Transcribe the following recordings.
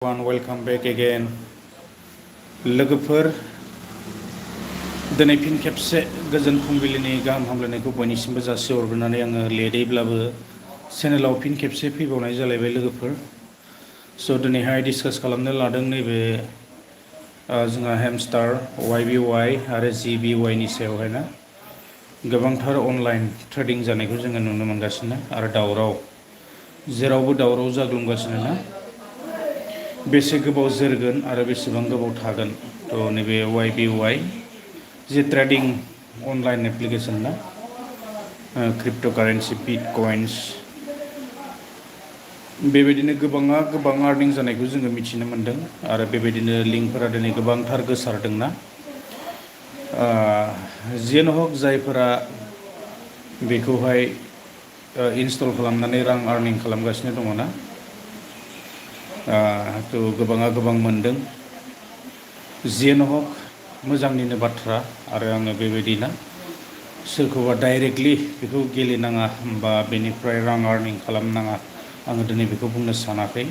Welcome back again. लोगोफोर दिनै फिन खेबसे गोजोन फुंबिलिनि गाहाम हामलायनायखौ बयनिसिमबो जासिहरग्रोनानै आङो लेटैब्लाबो चेनेलाव फिन खेबसे फैबावनाय जालायबाय लोगोफोर। स' दिनैहाय डिसकास खालामनो लादों नैबे जोंहा हेमस्टार YBY आरो GBY नि सायावहाय ना गोबांथार अनलाइन ट्रेडिं जानायखौ जोङो नुनो मोनगासिनो आरो दावराव जेरावबो दावराव जाग्लुंगासिनो ना बेसे गोबाव जोरगोन आरो बेसेबां गोबाव थागोन थ' नैबे YBY जे ट्रेडिं अनलाइन एप्लिकेसन ना क्रिप्ट'कारेन्सि बिटकइन्स बेबायदिनो गोबां आर्निं जानायखौ जोङो मिथिनो मोन्दों आरो बेबायदिनो लिंकफोरा दिनै गोबांथार गोसारदोंना जियानो हक जायफोरा बेखौहाय इनस्टल खालामनानै रां आर्निं खालामगासिनो दङ ना थ' गोबां मोनदों जियानो हक मोजांनिनो बाथ्रा आरो आङो बेबायदिना सोरखौबा डाइरेक्टलि बेखौ गेलेनाङा बा बेनिफ्राय रां आर्निं खालामनाङा आङो दिनै बेखौ बुंनो सानाखै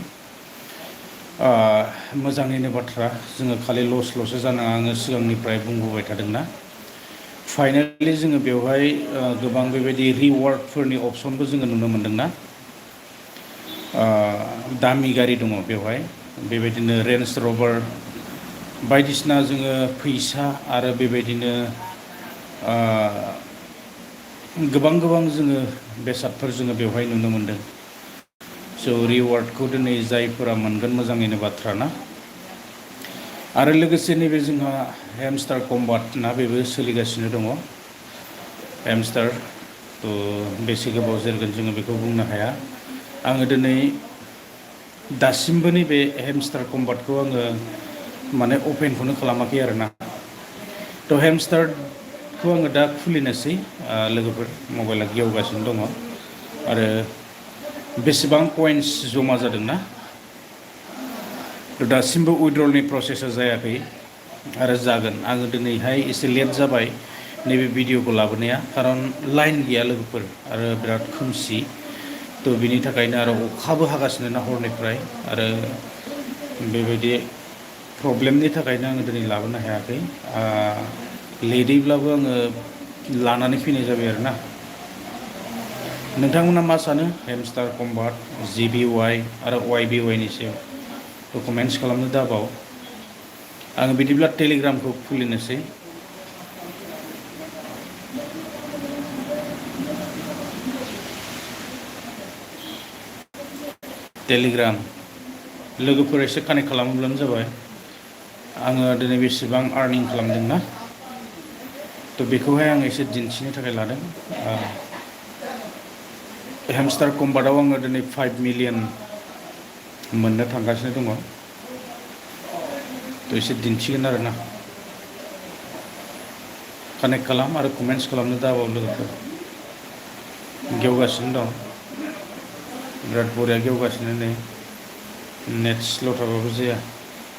मोजांनिनो बाथ्रा जोङो खालि लसल'सो जानाङा आङो सिगांनिफ्राय बुंबोबाय थादोंना फाइनालि जोङो बेवहाय गोबां बेबायदि रिवार्डफोरनि अपसनबो जोङो नुनो मोन्दोंना दामि गारि दङ बेवहाय बेबायदिनो रेन्ज रभार बायदिसिना जोङो फैसा आरो बेबायदिनो गोबां जोङो बेसादफोर जोङो बेवहाय नुनो मोन्दों स' रिवार्डखौ दिनै जायफोरा मोनगोन मोजाङैनो बाथ्रा ना आरो लोगोसे नैबे जोंहा हेमस्टार कम्बाट ना बेबो सोलिगासिनो दङ हेमस्टार थ' बेसे गोबाव जोरगोन जोङो बेखौ बुंनो हाया आङो दिनै दासिमबो नैबे हेमस्टार कम्बाटखौ आङो माने अपेनखौनो खालामाखै आरोना थ' हेमस्टारखौ आङो दा खुलिनोसै लोगोफोर मबाइला गेवगासिनो दङ आरो बेसेबां कइन्स जमा जादोंना दासिमबो उइड्रलनि प्रसेसा जायाखै आरो जागोन आङो दिनैहाय एसे लेट जाबाय नैबे भिडिअखौ लाबोनाया खारन लाइन गैया लोगोफोर आरो बिराद खोमसि थ' बिनि थाखायनो आरो अखाबो हागासिनो ना हरनिफ्राय आरो बेबायदि प्रब्लेमनि थाखायनो आङो दिनै लाबोनो हायाखै लेटैब्लाबो आङो लानानै फैनाय जाबाय आरोना नोंथांमोना मा सानो हेमस्टार कम्बाट GBY आरो YBY नि सायाव कमेन्ट्स खालामनो दाबाव आङो बिदिब्ला टेलिग्रामखौ खुलिनोसै टेलिग्राम लोगोफोर एसे कानेक्ट खालामोब्लानो जाबाय आङो दिनै बेसेबां आर्निं खालामदोंना थ' बेखौहाय आङो एसे दिन्थिनो थाखाय लादों हेमस्टार कम्बाटआव आङो दिनै 5 मिलियन मोननो थांगासिनो दङ थ' एसे दिन्थिगोन आरोना कानेक्ट खालाम आरो कमेन्ट्स खालामनो दाबाव लोगोफोर गेवगासिनो दं बिराद बरिया गेवगासिनो नै नेट स्ल' थाबाबो जाया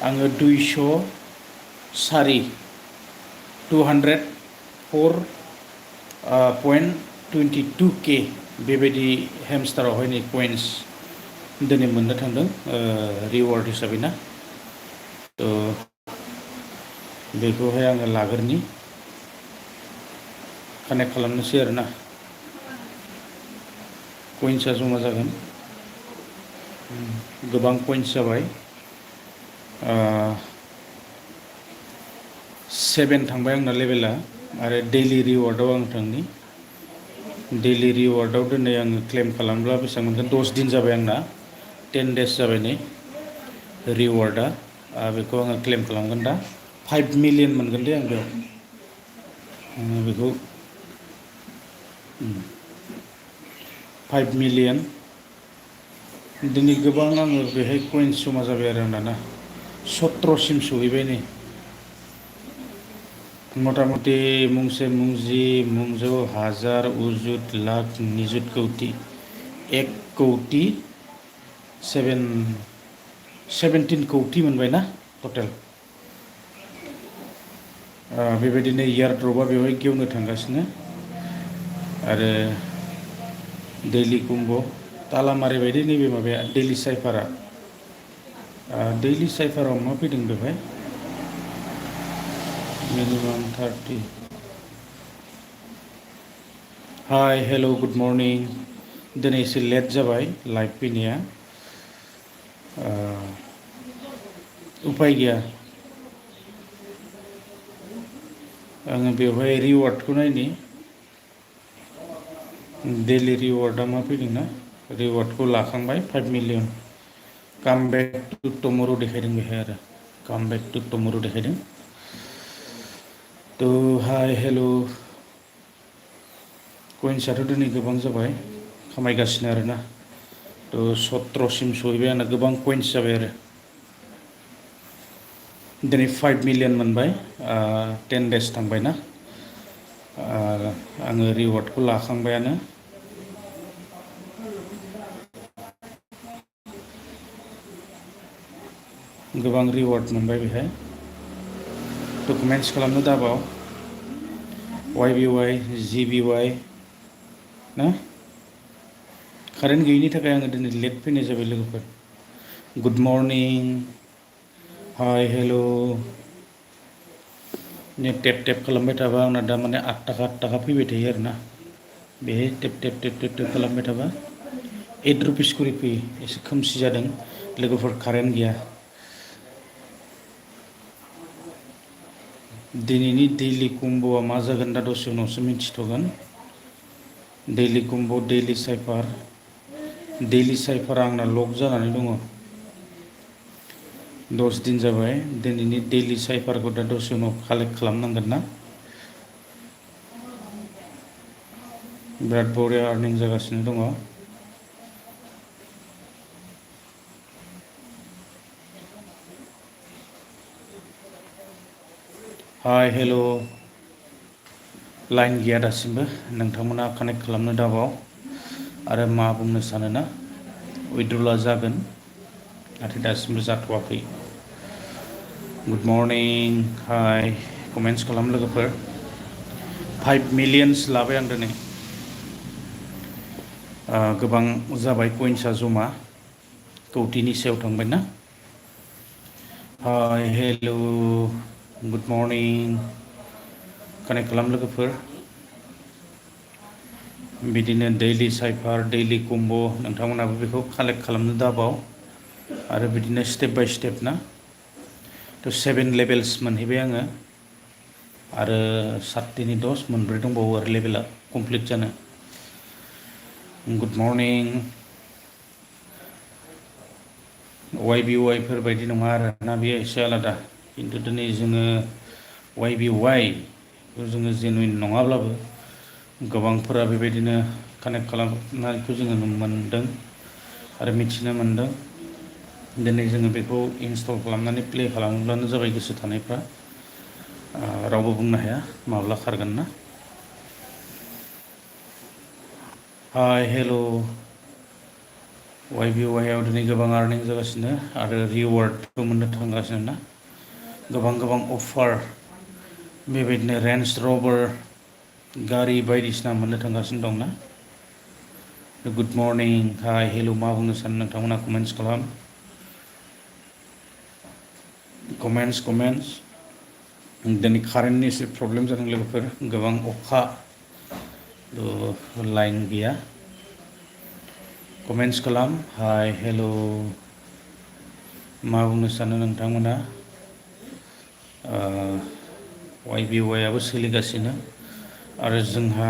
आङो 204.22k बेबायदि हेमस्टारावहाय नै कइन्स दिनै मोननो थांदों रिवार्ड हिसाबै ना थ' बेखौहाय आङो लाग्रोनि कानेक्ट खालामनोसै आरोना कइन्सआ जमा जागोन गोबां कइन्स जाबाय 7 थांबाय आंना लेभेला आरो दैलि रिवार्डआव आं थांनि दैलि रिवार्डआव दिनै आङो क्लेम खालामब्ला बेसेबां मोनगोन 10 दिन जाबाय आंना 10 डेज जाबाय नै रिवार्डआ बेखौ आङो क्लेम खालामगोन दा 5 मिलियन मोनगोन दे आं बेयाव बेखौ 5 मिलियन दिनै गोबां आङो बेहाय कइन्स जमा जाबाय आरो आंना ना 17सिम सहैबाय नै मथा मथि मुंसे मुंजि मुंजौ हाजार उजुत लाख निजुत कौटि 1 कौटि 17 कौटि मोनबाय ना टटेल बेबायदिनो इयार ड्रपआ बेवहाय गेवनो थांगासिनो आरो दैलि कुम्भ तालामारि बायदि नैबे माबाया दैलि साइफारा दैलि साइफाराव मा फैदों बेवहाय minimum 30 hi hello' good morning दिनै एसे लेट जाबाय लाइभ फैनाया उपाय गैया आङो बेवहाय रिवार्डखौ नायनि डेलि रिवार्डआ मा फैदोंना रिवार्डखौ लाखांबाय 5 मिलियन काम बेक टु टमर' देखायदों बेहाय आरो काम बेक टु टमर' देखायदों थ' हाय हेल' कइन्सआथ' दिनै गोबां जाबाय खामायगासिनो आरोना थ' 17सिम सहैबाय आंना गोबां कइन्स जाबाय आरो दिनै 5 मिलियन मोनबाय 10 डेज थांबायना आङो रिवार्डखौ लाखांबायानो गोबां रिवार्ड मोनबाय बेहाय डकुमेन्ट्स खालामनो दाबाव YBY GBY ना कारेन्ट गैयिनि थाखाय आङो दिनै लेट फैनाय जाबाय लोगोफोर good morning hi hello' tape tape खालामबाय थाबा आंना दा माने 8 थाखा फैबाय थायो आरोना बेहाय tape tape tape tape tape खालामबाय थाबा 8 रुपिस करि फैयो एसे खोमसि जादों लोगोफोर कारेन्ट गैया दिनैनि दैलि कम्ब'आ मा जागोन दा दसे उनावसो मिन्थिथ'गोन दैलि कम्ब' दैलि साइफारा आंना लक जानानै दङ 10 दिन जाबाय दिनैनि दैलि साइफारखौ दा दसे उनाव कालेक्ट खालामनांगोन ना बिराद बरिया आर्निं जागासिनो दङ हाय हेल' लाइन गैया दासिमबो नोंथांमोना कानेक्ट खालामनो दाबाव आरो मा बुंनो सानोना उइड्रला जागोन नाथाय दासिमबो जाथ'वाखै गुड मर्निं हाय कमेन्ट्स खालाम लोगोफोर 5 मिलियन्स लाबाय आं दिनै गोबां जाबाय कइन्सआ जमा कौटिनि सायाव थांबाय ना hi hello' good morning connect खालाम लोगोफोर बिदिनो दैलि साइफार दैलि कम्ब' नोंथांमोनाबो बेखौ कालेक्ट खालामनो दाबाव आरो बिदिनो स्टेप बाय स्टेप ना थ' 7 लेभेल्स मोनहैबाय आङो आरो 7 10 मोनब्रै दंबावो आरो लेभेला कमप्लिट जानो गुड मर्निं YBY फोर बायदि नङा आरो ना बेयो एसे आलादा खिन्थु दिनै जोङो YBY खौ जोङो जेनुइन नङाब्लाबो गोबांफोरा बेबायदिनो कानेक्ट खालामनायखौ जोङो मोनदों आरो मिथिनो मोनदों दिनै जोङो बेखौ इनस्टल खालामनानै प्ले खालामोब्लानो जाबाय गोसो थानायफ्रा रावबो बुंनो हाया माब्ला खारगोन ना हाय हेल' YBY आव दिनै गोबां आर्निं जागासिनो आरो रिवार्डबो मोननो थांगासिनो ना गोबां अफार बेबायदिनो रेन्ज रभार गारि बायदिसिना मोननो थांगासिनो दं ना गुड मर्निं हाय हेल' मा बुंनो सानो नोंथांमोना कमेन्ट्स दिनै कारेन्टनि एसे प्रब्लेम जादों लोगोफोर गोबां अखा लाइन गैया कमेन्ट्स खालाम हाय हेल' मा बुंनो सानो नोंथांमोना YBY आबो सोलिगासिनो आरो जोंहा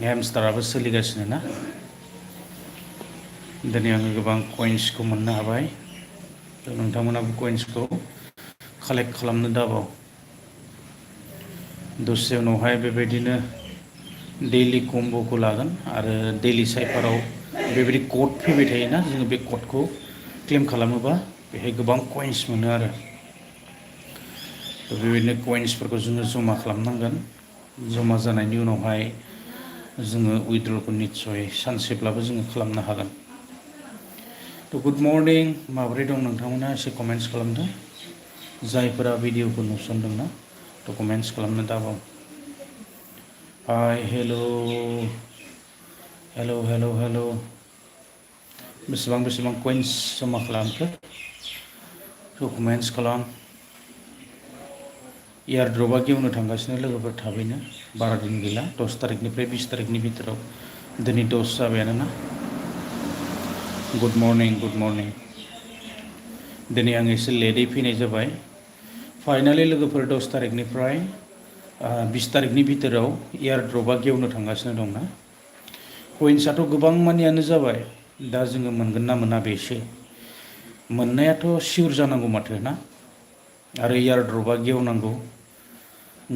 हेमस्टाराबो सोलिगासिनो ना दिनै आङो गोबां कइन्सखौ मोननो हाबाय नोंथांमोनाबो कइन्सखौ कालेक्ट खालामनो दाबाव दसे उनावहाय बेबायदिनो दैलि कम्ब'खौ लागोन आरो दैलि साइफाराव बेबायदि कड फैबाय थायोना जोङो बे कडखौ क्लेम खालामोबा बेहाय गोबां कइन्स मोनो आरो बेबायदिनो कइन्सफोरखौ जोङो जमा खालामनांगोन जमा जानायनि उनावहाय जोङो उइड्रलखौ निस्सय सानसेब्लाबो जोङो खालामनो हागोन थ' गुड मर्निं माबोरै दं नोंथांमोना एसे कमेन्ट्स खालामदो जायफोरा भिडिअखौ नुसनदोंना थ' कमेन्ट्स खालामनो दाबाव हाय हेल' बेसेबां कइन्स जमा खालामखो कमेन्ट्स खालाम एयारड्रपआ गेवनो थांगासिनो लोगोफोर थाबैनो बारा दिन गैला 10 तारिखनिफ्राय 20 तारिखनि भितराव दिनै 10 जाबायानो ना गुड मर्निं दिनै आं एसे लेटै फैनाय जाबाय फाइनालि लोगोफोर 10 तारिखनिफ्राय 20 तारिखनि भितराव एयारड्रपआ गेवनो थांगासिनो दंना कइन्सआथ' गोबां मानियानो जाबाय दा जोङो मोनगोन ना मोना बेसो मोननायाथ' सिउर जानांगौ माथो ना आरो एयारड्रपआ गेवनांगौ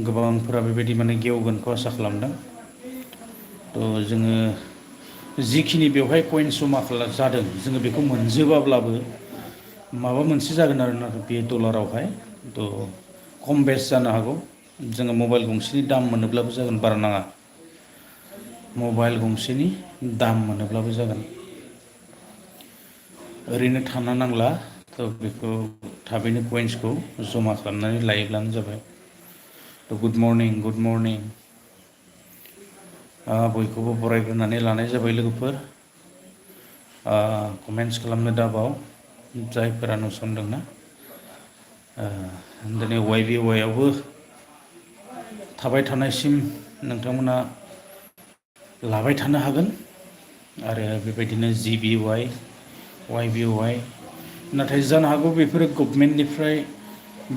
गोबांफोरा बेबायदि माने गेवगोनखौ आसा खालामदों थ' जोङो जिखिनि बेवहाय कइन्स जमा जादों जोङो बेखौ मोनजोबाब्लाबो माबा मोनसे जागोन आरोना बे डलारावहाय थ' खम बेस जानो हागौ जोङो मबाइल गंसेनि दाम मोनोब्लाबो जागोन बारा नाङा मबाइल गंसेनि दाम मोनोब्लाबो जागोन ओरैनो थानो नांला थ' बेखौ थाबैनो कइन्सखौ जमा खालामनानै लायोब्लानो जाबाय थ' गुड मर्निं बयखौबो बरायग्रोनानै लानाय जाबाय लोगोफोर कमेन्ट्स खालामनो दाबाव जायफोरा नुसनदोंना दिनै YBYआवबो थाबाय थानायसिम नोंथांमोना लाबाय थानो हागोन आरो बेबायदिनो GBY YBY नाथाय जानो हागौ बेफोरो गभर्नमेन्टनिफ्राय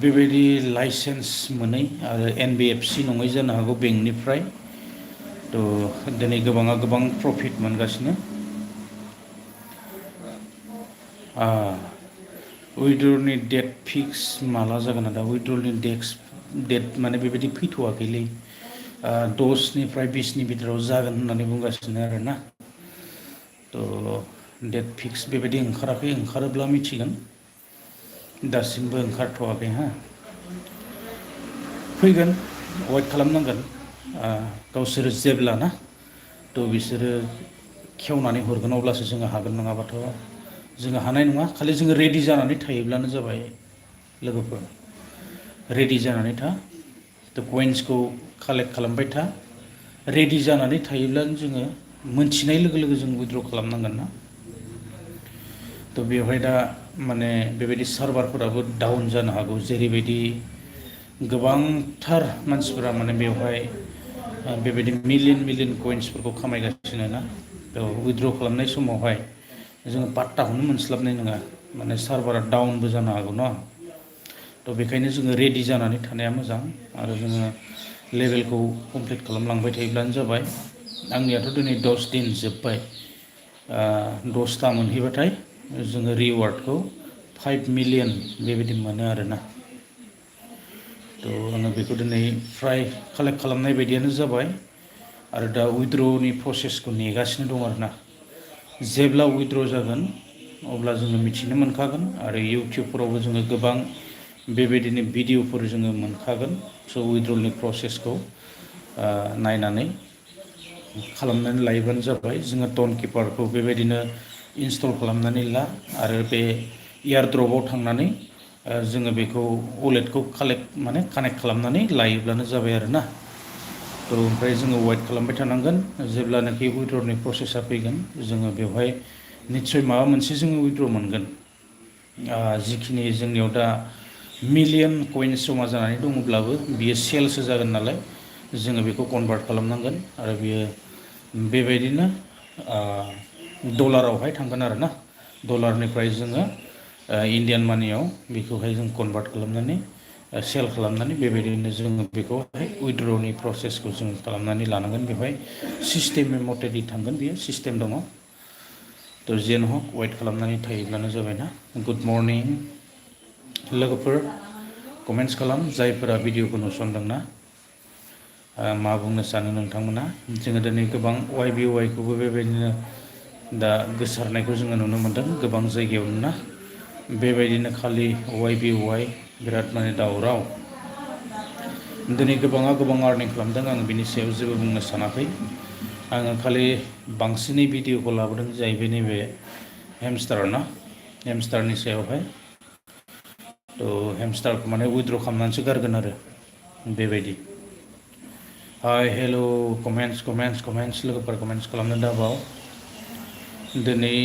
बेबायदि लाइसेन्स मोनै आरो NBFC नङै जानो हागौ बेंकनिफ्राय थ' दिनै गोबाङा गोबां प्रफिट मोनगासिनो उइड्र'नि डेट फिक्स माला जागोन दा उइड्र'नि डेट माने बेबायदि फैथ'वाखैलै 10निफ्राय 20नि भितराव जागोन होननानै बुंगासिनो आरोना थ' डेट फिक्स बेबायदि ओंखाराखै ओंखारोब्ला मिथिगोन दासिमबो ओंखारथ'वाखै फैगोन वेट खालामनांगोन गावसोर जेब्ला ना थ' बिसोरो खेवनानै हरगोन अब्लासो जोङो हागोन नङाबाथ' जोङो हानाय नङा खालि जोङो रेडि जानानै थायोब्लानो जाबाय लोगोफोर रेडि जानानै था थ' कइन्सखौ कालेक्ट खालामबाय था रेडि जानानै थायोब्लानो जोङो मोनथिनाय लोगो लोगो जों उइड्र' खालामनांगोन ना थ' बेवहाय दा माने बेबायदि सार्भारफोराबो डाउन जानो हागौ जेरैबायदि गोबांथार मानसिफोरा माने बेवहाय बेबायदि मिलियन कइन्सफोरखौ खामायगासिनो ना थ' उइड्र' खालामनाय समावहाय जोङो पात्ताखौनो मोनस्लाबनाय नङा माने सार्भारा डाउनबो जानो हागौ न थ' बेखायनो जोङो रेडि जानानै थानाया मोजां आरो जोङो लेभेलखौ कमप्लिट खालामलांबाय थायोब्लानो जाबाय आंनियाथ' दिनै 10 दिन जोब्बाय 10ता मोनहैबाथाय जोङो रिवार्डखौ 5 मिलियन बेबायदि मोनो आरोना थ' आङो बेखौ दिनै फ्राय कालेक्ट खालामनाय बायदियानो जाबाय आरो दा उइड्र'नि प्रसेसखौ नेगासिनो दं आरोना जेब्ला उइड्र' जागोन अब्ला जोङो मिथिनो मोनखागोन आरो इउटिउबफोरावबो जोङो गोबां बेबायदिनो भिडिअफोर जोङो मोनखागोन स' उइड्र'नि प्रसेसखौ नायनानै खालामनानै लायोबानो जाबाय जोङो टन किपारखौ बेबायदिनो इनस्टल खालामनानै ला आरो बे एयारड्रपआव थांनानै जोङो बेखौ वालेटखौ कानेक्ट खालामनानै लायोब्लानो जाबाय आरोना थ' ओमफ्राय जोङो वेट खालामबाय थानांगोन जेब्लानाखि उइड्र'नि प्रसेसा फैगोन जोङो बेवहाय निस्सय माबा मोनसे जोङो उइड्र' मोनगोन जिखिनि जोंनियाव दा मिलियन कइन्स जमा जानानै दङब्लाबो बियो सेलसो जागोन नालाय जोङो बेखौ कनभार्ट खालामनांगोन आरो बियो बेबायदिनो डलारावहाय थांगोन आरोना डलारनिफ्राय जोङो इन्डियान मानियाव बेखौहाय जों कनभार्ट खालामनानै सेल खालामनानै बेबायदिनो जोङो बेखौहाय उइड्र'नि प्रसेसखौ जों खालामनानै लानांगोन बेवहाय सिस्टेम मथेदि थांगोन बियो सिस्टेम दङ थ' जेन हक वेट खालामनानै थायोब्लानो जाबायना गुड मर्निं लोगोफोर कमेन्ट्स खालाम जायफोरा भिडिअखौ नुसनदोंना मा बुंनो सानो नोंथांमोना जोङो दिनै गोबां YBYखौबो बेबायदिनो दा गोसारनायखौ जोङो नुनो मोन्दों गोबां जायगायावनो ना बेबायदिनो खालि YBY बिराद माने दावराव दिनै गोबाङा गोबां आर्निं खालामदों आं बिनि सायाव जेबो बुंनो सानाखै आङो खालि बांसिनै भिडिअखौ लाबोदों जाहैबाय नैबे हेमस्टारनि सायावहाय थ' हेमस्टारखौ माने उइड्र' खालामनानैसो गारगोन आरो बेबायदि हाय हेल' कमेन्ट्स लोगोफोर कमेन्ट्स खालामनो दाबाव दिनै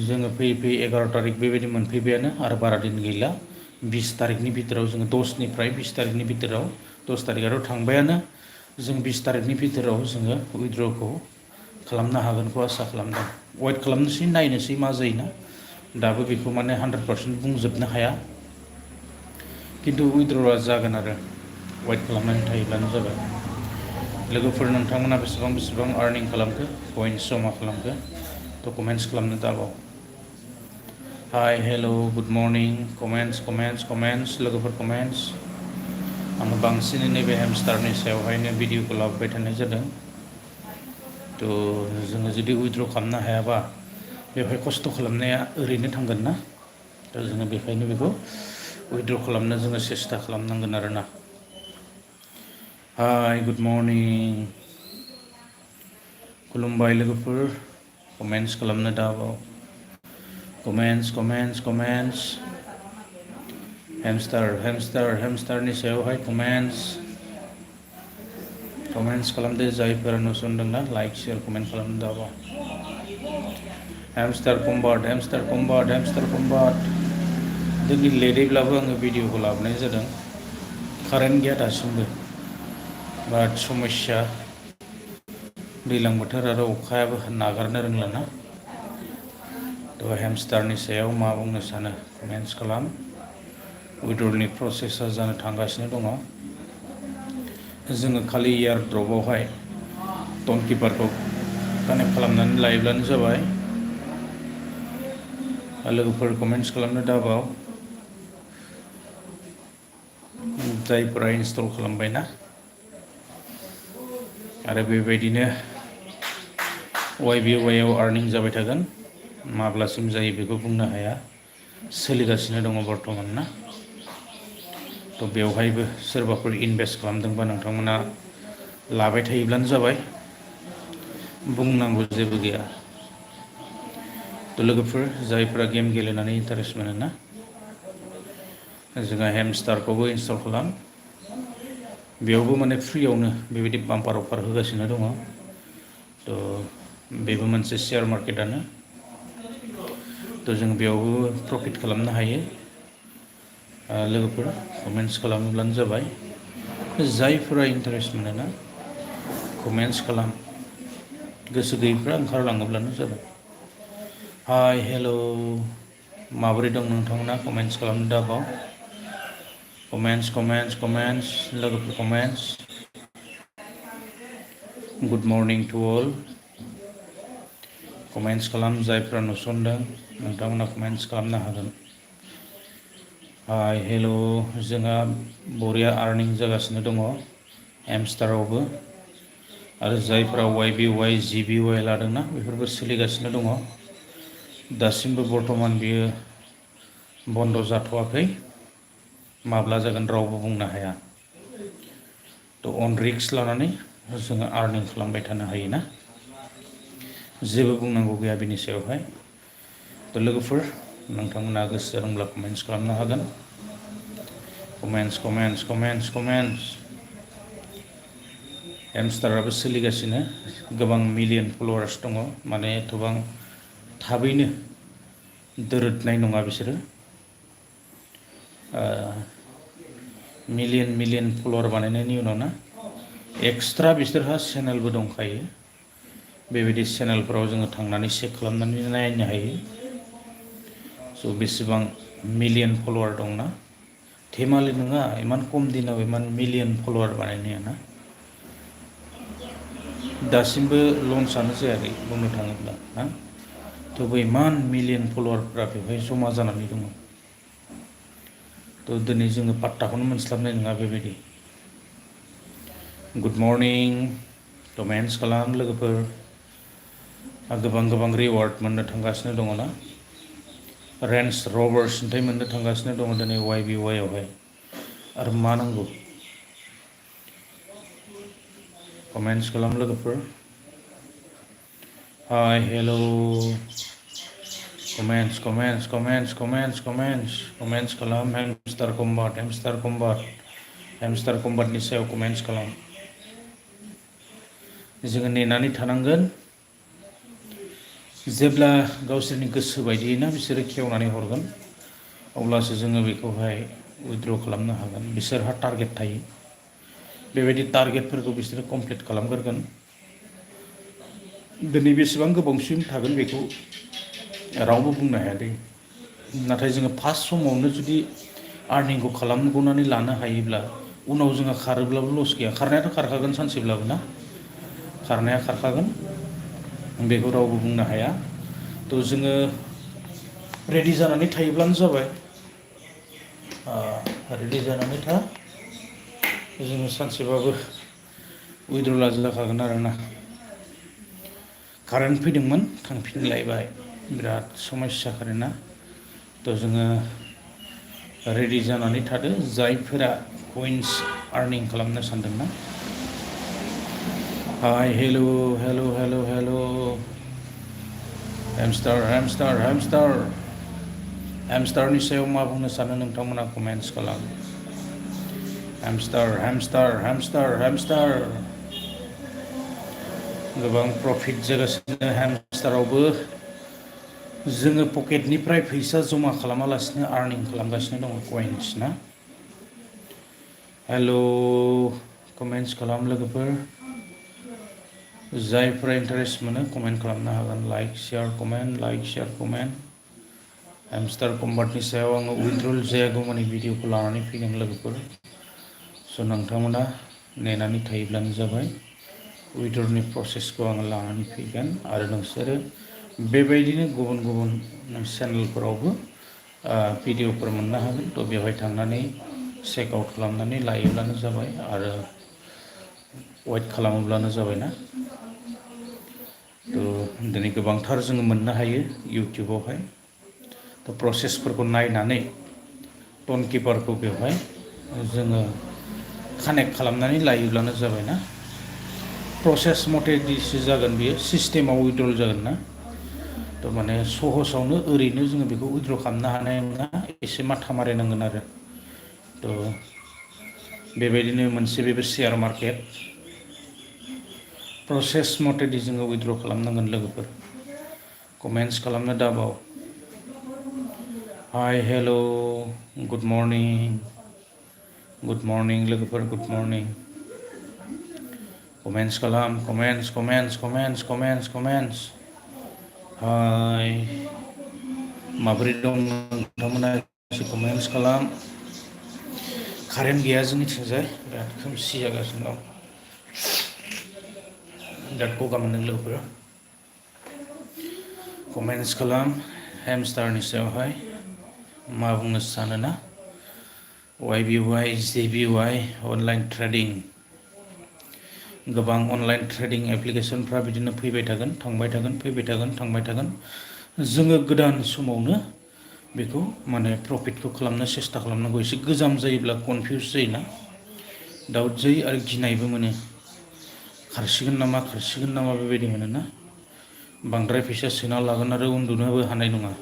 जोङो फैयै 11 तारिख बेबायदि मोनफैबायानो आरो बारा दिन गैला 20 तारिखनि भितराव जोङो 10 निफ्राय 20 तारिखनि भितराव 10 तारिखआथ' थांबायानो जों 20 तारिखनि भितराव जोङो उइथड्रखौ खालामनो हागोनखौ आसा खालामदों वेट खालामनोसै नायनोसै मा जायोना दाबो बेखौ माने 100% बुंजोबनो हाया खिन्थु उइथड्रआ जागोन आरो वेट खालामनानै थायोब्लानो जाबाय लोगोफोर नोंथांमोना बेसेबां आर्निं खालामखो पइन्ट्स जमा खालामखो थ' कमेन्ट्स खालामनो दाबाव hi hello' good morning comments लोगोफोर कमेन्ट्स आङो बांसिनै नैबे हेमस्टारनि सायावहायनो भिडिअखौ लाबोबाय थानाय जादों थ' जोङो जुदि उइथड्र खालामनो हायाबा बेवहाय खस्थ' खालामनाया ओरैनो थांगोन ना थ' जोङो बेखायनो बेखौ उइथड्र खालामनो जोङो सेस्था खालामनांगोन आरोना हाय गुड मर्निं खुलुमबाय लोगोफोर कमेन्ट्स खालामनो दाबाव कमेन्ट्स हेमस्टारनि सायावहाय कमेन्ट्स खालामदो जायफोरा नुसनदोंना लाइक शेयार कमेन्ट खालामनो दाबाव हेमस्टार कम्बाट दिनै लेटैब्लाबो आङो भिडिअखौ लाबोनाय जादों कारेन्ट गैया दासिमबो बिराद समस्या दैज्लां बोथोर आरो अखायाबो नागारनो रोंला ना थ' हेमस्टारनि सायाव मा बुंनो सानो कमेन्ट्स खालाम उइथड्रनि प्रसेसा जानो थांगासिनो दङ जोङो खालि एयार ड्रपआवहाय टन किपारखौ कानेक्ट खालामनानै लायोब्लानो जाबाय लोगोफोर कमेन्ट्स खालामनो दाबाव जायफोरा इनस्टल खालामबायना आरो बेबायदिनो वाइबिवाइआव आर्निं जाबाय थागोन माब्लासिम जायो बेखौ बुंनो हाया सोलिगासिनो दङ बर्थमान ना थ' बेवहायबो सोरबाफोर इनभेस्ट खालामदोंबा नोंथांमोना लाबाय थायोब्लानो जाबाय बुंनांगौ जेबो गैया थ' लोगोफोर जायफोरा गेम गेलेनानै इन्टारेस्ट मोनो ना जोंहा हेमस्टारखौबो इनस्टल खालाम बेयावबो माने फ्रियावनो बेबायदि बाम्पार अफार होगासिनो दङ थ' बेबो मोनसे शेयार मार्केटानो थ' जों बेयावबो प्रफिट खालामनो हायो लोगोफोर कमेन्ट्स खालामोब्लानो जाबाय जायफोरा इन्टारेस्ट मोनोना कमेन्ट्स खालाम गोसो गैयैफ्रा ओंखारलाङोब्लानो जाबाय हाय हेल' माबोरै दं नोंथांमोना कमेन्ट्स खालामनो दाबाव कमेन्ट्स लोगोफोर comments good morning to all comments खालाम जायफ्रा नुसनदों नोंथांमोना कमेन्ट्स खालामनो हागोन हाय हेल' जोंहा बरिया आर्निं जागासिनो दङ हेमस्टारावबो आरो जायफ्रा वाइबिवाइ जिबिवाइ लादोंना बेफोरबो सोलिगासिनो दङ दासिमबो बर्थमान बियो बन्द जाथ'वाखै माब्ला जागोन रावबो बुंनो हाया थ' अन रिक्स लानानै जोङो आर्निं खालामबाय थानो हायो ना जेबो बुंनांगौ गैया बिनि सायावहाय थ' लोगोफोर नोंथांमोना गोसो जादोंब्ला कमेन्ट्स खालामनो हागोन कमेन्ट्स हेमस्टाराबो सोलिगासिनो गोबां मिलियन फलोवार्स दङ माने एथबां थाबैनो दोरोदनाय नङा बिसोरो मिलियन फलोवार बानायनायनि उनाव ना एक्सट्रा बिसोरहा चेनेलबो दंखायो बेबायदि चेनेलफोराव जोङो थांनानै चेक खालामनानै नायनो हायो स' बेसेबां मिलियन फलोवार दंना धेमालि नङा इमान खम दिनाव इमान मिलियन फलोवार बानायनाया ना दासिमबो लन्चआनो जायाखै बुंनो थाङोब्ला ना थेवबो इमान मिलियन फलोवारफ्रा बेवहाय जमा जानानै दङ थ' दिनै जोङो पात्ताखौनो मोनस्लाबनाय नङा बेबायदि गुड मर्निं कमेन्ट्स खालाम लोगोफोर गोबां रिवार्ड मोननो थांगासिनो दङ ना रेन्ज रभार सिन्थाय मोननो थांगासिनो दङ दिनै वाइबिवाइआवहाय आरो मा नांगौ कमेन्ट्स खालाम लोगोफोर हाय हेल' कमेन्ट्स खालाम हेमस्टार कम्बाटनि सायाव कमेन्ट्स खालाम जोङो नेनानै थानांगोन जेब्ला गावसोरनि गोसो बायदियै ना बिसोरो खेवनानै हरगोन अब्लासो जोङो बेखौहाय उइथड्र खालामनो हागोन। बिसोरहा टारगेट थायो, बेबायदि टारगेटफोरखौ बिसोरो कमप्लिट खालामग्रोगोन। दिनै बेसेबां गोबावसिम थागोन बेखौ रावबो बुंनो हाया दै। नाथाय जोङो फार्स्ट समावनो जुदि आर्निंखौ खालामग'नानै लानो हायोब्ला उनाव जोंहा खारोब्लाबो लस गैया। खारनायाथ' खारखागोन सानसेब्लाबो ना, खारनाया खारखागोन, बेखौ रावबो बुंनो हाया। थ' जोङो रेडि जानानै थायोब्लानो जाबाय। रेडि जानानै था, जोङो सानसेबाबो उइथड्र लाजाखागोन आरोना। कारेन्ट फैदोंमोन थांफिनलायबाय, बिराद समस्या कारेन्टआ। थ' जोङो रेडि जानानै थादो जायफोरा कइन्स आर्निं खालामनो सानदोंना। हाय हेल' हेल' हेल' हेल' हेमस्टार हेमस्टार हेमस्टार हेमस्टारनि सायाव मा बुंनो सानो नोंथांमोना कमेन्ट्स खालाम। हेमस्टार हेमस्टार हेमस्टार हेमस्टार गोबां प्रफिट जागासिनो हेमस्टारावबो। जोङो पकेटनिफ्राय फैसा जमा खालामालासिनो आर्निं खालामगासिनो दङ कइन्स ना। हेल' कमेन्ट्स खालाम लोगोफोर, जायफोरा इन्टारेस्ट मोनो कमेन्ट खालामनो हागोन। Like share comment, like share comment. Hamster कम्बाटनि सायाव आङो उइथड्रल जायागौमानि भिडिअखौ लानानै फैगोन लोगोफोर। स' नोंथांमोना नेनानै थायोब्लानो जाबाय। उइथड्रलनि प्रसेसखौ आङो लानानै फैगोन आरो नोंसोरो बेबायदिनो गुबुन गुबुन चेनेलफोरावबो भिडिअफोर मोननो हागोन। थ' बेवहाय थांनानै चेक आउट खालामनानै लायोब्लानो जाबाय आरो वेट खालामोब्लानो जाबायना। थ' दिनै गोबांथार जोङो मोननो हायो इउटुबावहाय। थ' प्रसेसफोरखौ नायनानै टन किपारखौ बेवहाय जोङो कानेक्ट खालामनानै लायोब्लानो जाबायना। प्रसेस मथेदिसो जागोन बेयो, सिस्टेमाव उइथड्रल जागोन ना। थ' माने सहसावनो ओरैनो जोङो बेखौ उइथड्र खालामनो हानाय नङा, एसे माथा मारिनांगोन आरो। थ' बेबायदिनो मोनसे बेबो शेयार मार्केट, प्रसेस मथेदि जोङो उइथड्र खालामनांगोन लोगोफोर। कमेन्ट्स खालामनो दाबाव। हाय हेल' गुड मर्निं लोगोफोर, गुड मर्निं। कमेन्ट्स खालाम, comments comments comments comments comments. हाय माबोरै दं नोंथांमोना एसे कमेन्ट्स खालाम। कारेन्ट गैया जोंनिथिंजाय, बिराद खोमसि जागासिनो दं। बिराद गगा मोनदों लोगोफोर। कमेन्ट्स खालाम हेमस्टारनि सायावहाय मा बुंनो सानोना। YBY JBY अनलाइन ट्रेडिं, गोबां अनलाइन ट्रेडिं एप्लिकेसनफ्रा बिदिनो फैबाय थागोन, थांबाय थागोन, फैबाय थागोन, थांबाय थागोन। जोङो गोदान समावनो बेखौ माने प्रफिटखौ खालामनो सेस्था खालामनांगौ। एसे गोजाम जायोब्ला कनफिउस जायोना, डाउट जायो आरो गिनायबो मोनो। खारसिगोन नामा बेबायदि मोनोना। बांद्राय फैसा सोना लागोन आरो उन्दुनोबो हानाय नङा।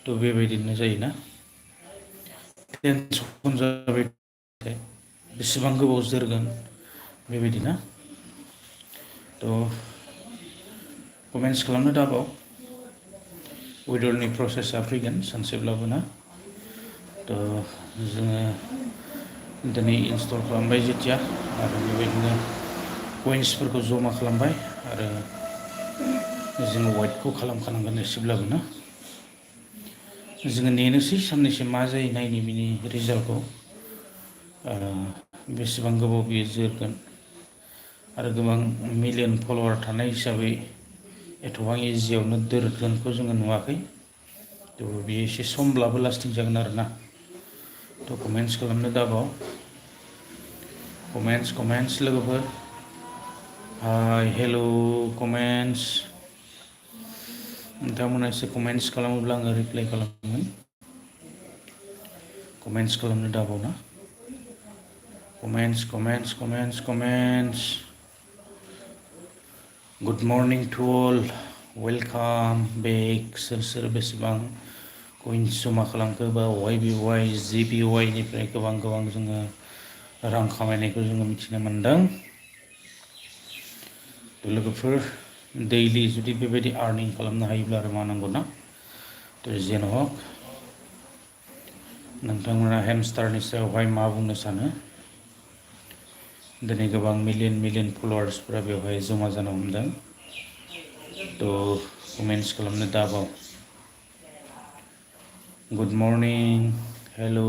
थ' बेबायदिनो जायोना। टेनसन जाबाय, बेसेबां गोबाव जोरगोन बेबायदि ना। थ' कमेन्ट्स खालामनो दाबाव। उइथड्रलनि प्रसेसा फैगोन सानसेब्लाबो ना। थ' जोङो दिनै इनस्टल खालामबाय जेथिया, आरो बेबायदिनो कइन्सफोरखौ जमा खालामबाय आरो जोङो वेटखौ खालामखानांगोन एसेब्लाबो ना। जोङो नेनोसै साननैसो मा जायो नायनि बिनि रिजाल्टखौ, बेसेबां गोबाव बियो जोरगोन। आरो गोबां मिलियन फल'वार थानाय हिसाबै एथ'बां इजियावनो दोरगोनखौ जोङो नुवाखै। थ' बेयो एसे समब्लाबो लास्टिं जागोन आरोना। थ' कमेन्ट्स खालामनो दाबाव। कमेन्ट्स लोगोफोर। Hi hello' comments. नोंथांमोना एसे कमेन्ट्स खालामोब्ला आङो रिप्लाइ खालामगोन। कमेन्ट्स खालामनो दाबाव ना। Comments. Good morning to all, welcome back. सोर बेसेबां कइन्स जमा खालामखो, बा YBY JBY निफ्राय गोबां जोङो रां खामायनायखौ जोङो मिथिनो मोनदों। लोगोफोर दैलि जुदि बेबायदि आर्निं खालामनो हायोब्ला आरो मा नांगौ ना। थ' जेन' हक नोंथांमोना हेमस्टारनि सायावहाय मा बुंनो सानो दिनै गोबां मिलियन फलोवार्सफोरा बेवहाय जमा जानो हमदों थ' कमेन्ट्स खालामनो दाबाव गुड मर्निं हेल'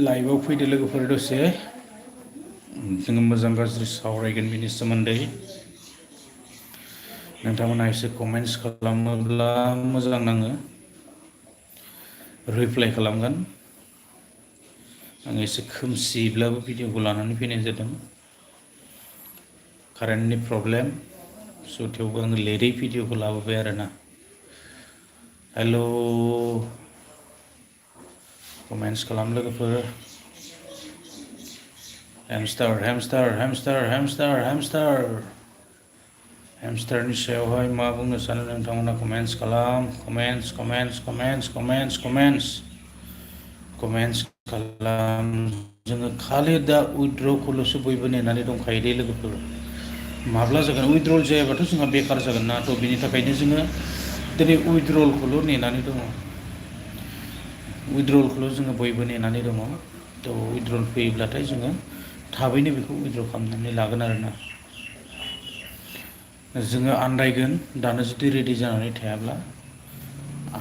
लाइभआव फैदो लोगोफोर दसे जोङो मोजां गाज्रि सावरायगोन बिनि सोमोन्दै नोंथांमोना एसे कमेन्ट्स खालामोब्ला मोजां नाङो रिप्लाइ खालामगोन आं एसे खोमसिब्लाबो भिडिअखौ लानानै फैनाय जादों कारेन्टनि प्रब्लेम स' थेवबो आङो लेटै भिडिअखौ लाबोबाय आरोना हेल' कमेन्ट्स खालाम लोगोफोर हेमस्टारनि सायावहाय मा बुंनो सानो नोंथांमोना कमेन्ट्स खालाम कमेन्ट्स खालाम जोङो खालि दा उइथड्र'खौल'सो बयबो नेनानै दंखायो दे लोगोफोर माब्ला जागोन उइथड्र'ल जायाबाथ' जोंहा बेकार जागोन ना थ' बिनि थाखायनो जोङो दिनै उइथड्र'लखौल' नेनानै दङ उइथड्र'लखौल' जोङो बयबो नेनानै दङ थ' उइथड्र'ल फैयोब्लाथाय जोङो थाबैनो बेखौ उइथड्र' खालामनानै लागोन आरोना जोङो आन्दायगोन दानो जुदि रेडि जानानै थायाब्ला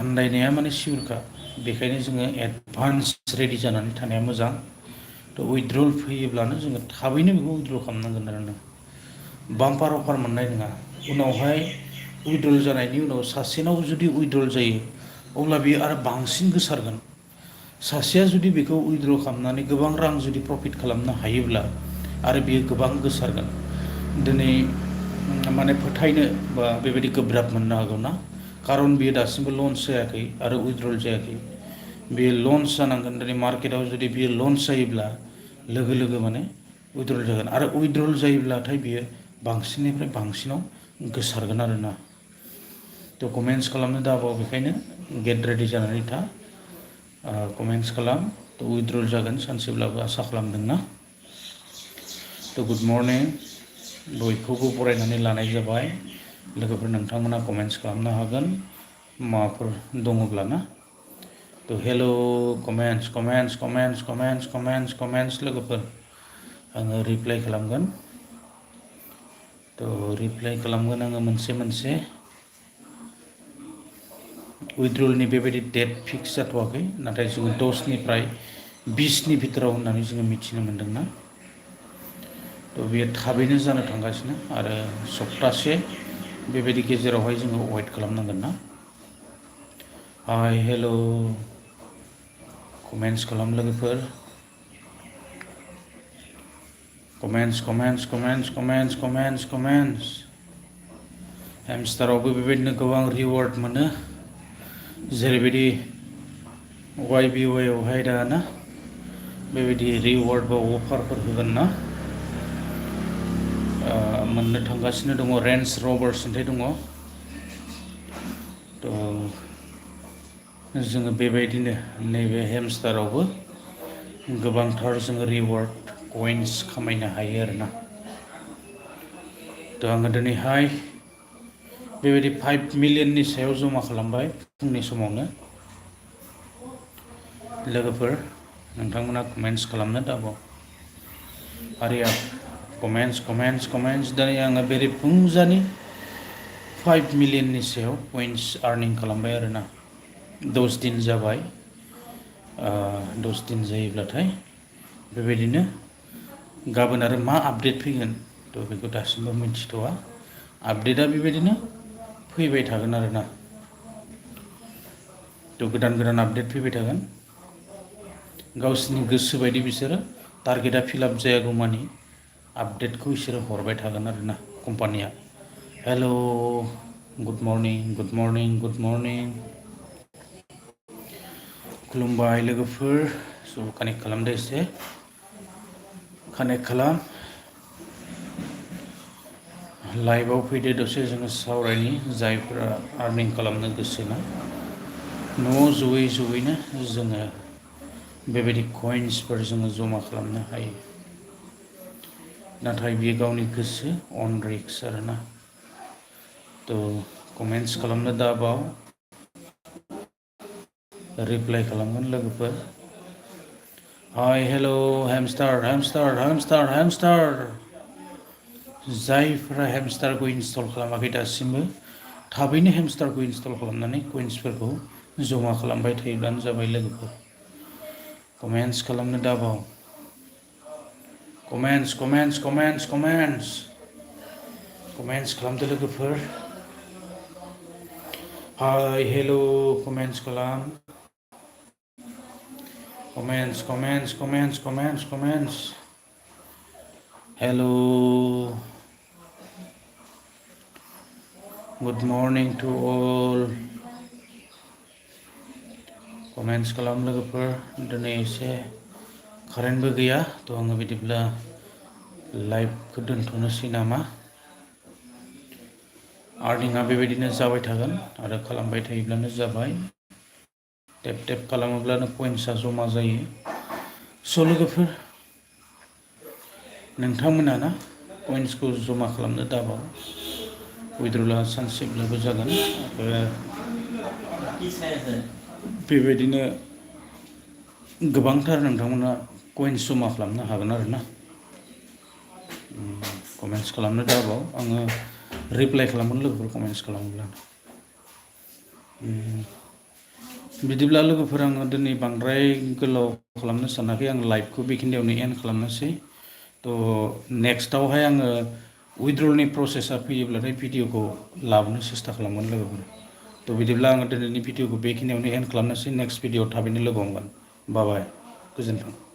आन्दायनाया माने सिउरखा बेखायनो जोङो एडभान्स रेडि जानानै थानाया मोजां थ' उइथड्र'ल फैयोब्लानो जोङो थाबैनो बेखौ उइथड्र' खालामनांगोन आरोना बाम्पार अफार मोननाय नङा उनावहाय उइथड्र'ल जानायनि उनाव सासेनाव जुदि उइथड्र'ल जायो अब्ला बियो आरो बांसिन गोसारगोन सासेया जुदि बेखौ उइथड्र' खालामनानै गोबां रां जुदि प्रफिट खालामनो हायोब्ला आरो बियो गोबां गोसारगोन दिनै माने फोथायनो बा बेबायदि गोब्राब मोननो हागौ ना खारन बियो दासिमबो लन्च जायाखै आरो उइथड्र'ल जायाखै बेयो लन्च जानांगोन दिनै मार्केटाव जुदि बियो लन्च जायोब्ला लोगो लोगो माने उइथड्र'ल जागोन आरो उइथड्र'ल जायोब्लाथाय बियो बांसिननिफ्राय बांसिनाव गोसारगोन आरोना थ' कमेन्ट्स खालामनो दाबाव बेखायनो गेट रेडि जानानै था कमेन्ट्स खालाम थ' उइथड्र'ल जागोन सानसेब्लाबो आसा खालामदोंना थ' गुड मर्निं बयखौबो बरायनानै लानाय जाबाय लोगोफोर नोंथांमोना कमेन्ट्स खालामनो हागोन माबाफोर दङब्ला ना थ' हेल' कमेन्ट्स लोगोफोर आङो रिप्लाइ खालामगोन थ' रिप्लाइ खालामगोन आङो मोनसे उइथड्र'लनि बेबायदि डेट फिक्स जाथ'वाखै नाथाय जोङो 10निफ्राय 20नि भितराव होननानै जोङो मिथिनो मोन्दोंना थ' बेयो थाबैनो जानो थांगासिनो आरो सप्तासे बेबायदि गेजेरावहाय जोङो वेट खालामनांगोन ना हाय हेल' कमेन्ट्स खालाम लोगोफोर कमेन्ट्स हेमस्टारावबो बेबायदिनो गोबां रिवार्ड मोनो जेरैबायदि YBYआवहाय दा ना बेबायदि रिवार्ड बा अफारफोर होगोन ना मोननो थांगासिनो दङ रेन्ज रभार्स होननाय दङ थ' जोङो बेबायदिनो नैबे हेमस्टारावबो गोबांथार जोङो रिवार्ड कइन्स खामायनो हायो आरोना थ' आङो दिनैहाय बेबायदि 5 मिलियननि सायाव जमा खालामबाय फुंनि समावनो लोगोफोर नोंथांमोना कमेन्ट्स खालामनो दाबाव आरो कमेन्ट्स दिनै आङो बेरे फुंजानि 5 मिलियननि सायाव कइन्स आर्निं खालामबाय आरोना 10 दिन जाबाय 10 दिन जायोब्लाथाय बेबायदिनो गाबोन आरो मा आपडेट फैगोन थ' बेखौ दासिमबो मिथिथ'वा आपडेटआ बेबायदिनो फैबाय थागोन आरोना थ' गोदान आपडेट फैबाय थागोन गावसोरनि गोसो बायदि बिसोरो टारगेटआ फिलआप जायागौमानि आपडेटखौ बिसोरो हरबाय थागोन आरोना कम्पानिया हेल' गुड मर्निं खुलुमबाय लोगोफोर स' कानेक्ट खालामदो एसे कानेक्ट खालाम लाइभआव फैदो दसे जोङो सावरायनि जायफोरा आर्निं खालामनो गोसो ना न'आव जयैनो जोङो बेबायदि कइन्सफोर जोङो जमा खालामनो हायो नाथाय बियो गावनि गोसो अन रिक्स आरोना थ' कमेन्ट्स खालामनो दाबाव रिप्लाइ खालामगोन लोगोफोर हाय हेल' हेमस्टार हेमस्टार हेमस्टार हेमस्टार जायफोरा हेमस्टारखौ इनस्टल खालामाखै दासिमबो थाबैनो हेमस्टारखौ इनस्टल खालामनानै कइन्सफोरखौ जमा खालामबाय थायोब्लानो जाबाय लोगोफोर कमेन्ट्स खालामनो दाबाव comments comments comments comments comments खालामदो लोगोफोर हाय हेल' कमेन्ट्स खालाम comments comments comments comments comments hello' good morning to all comments खालाम लोगोफोर दिनै एसे कारेन्टबो गैया थ' आङो बिदिब्ला लाइभखौ दोनथ'नोसै नामा आर्निंआ बेबायदिनो जाबाय थागोन आरो खालामबाय थायोब्लानो जाबाय टेप टेप खालामोब्लानो कइन्सआ जमा जायो स' लोगोफोर नोंथांमोना ना कइन्सखौ जमा खालामनो दाबाव उइड्रला सानसेब्लाबो जागोन आरो बेबायदिनो गोबांथार नोंथांमोना कइन्स जमा खालामनो हागोन आरो ना कमेन्ट्स खालामनो दाबाव आङो रिप्लाइ खालामगोन लोगोफोर कमेन्ट्स खालामोब्ला बिदिब्ला लोगोफोर आङो दिनै बांद्राय गोलाव खालामनो सानाखै आं लाइभखौ बेखिनियावनो एन्ड खालामनोसै थ' नेक्स्टआवहाय आङो उइड्रलनि प्रसेसा फैयोब्लाथाय भिडिअखौ लाबोनो सेस्था खालामगोन लोगोफोर थ' बिदिब्ला आङो दिनैनि भिडिअखौ बेखिनियावनो एन्ड खालामनोसै नेक्स्ट भिडिअ थाबैनो लोगो हमगोन बाय बाय गोजोन्थों